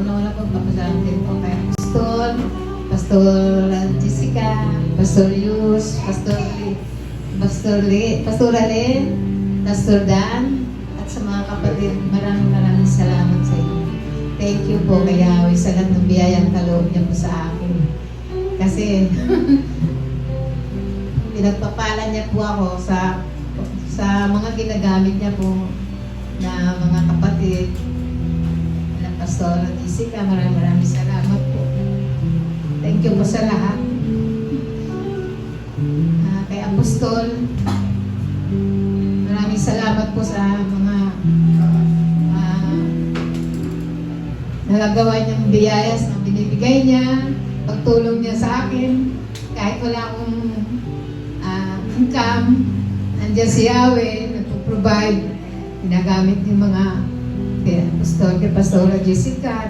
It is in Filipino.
Una-una po papasalamat din po kay Apostol, Pastor Jessica, Pastor Yus, Pastor Allen, Pastor Dan, at sa mga kapatid, maraming salamat sa inyo. Thank you po kay Yahweh sa lahat ng biyayang kaloob niya po sa akin. Kasi pinagpapala niya po ako sa mga ginagamit niya po na mga kapatid na Pastor Jessica. Maraming salamat po. Thank you po sa lahat. Kay Apostol, maraming salamat po sa mga nagagawa niyang biyayas na binibigay niya, pagtulong niya sa akin, kahit wala akong income, nandiyan si Yahweh, nagpo-provide, ginagamit yung mga kay Pastora Jessica,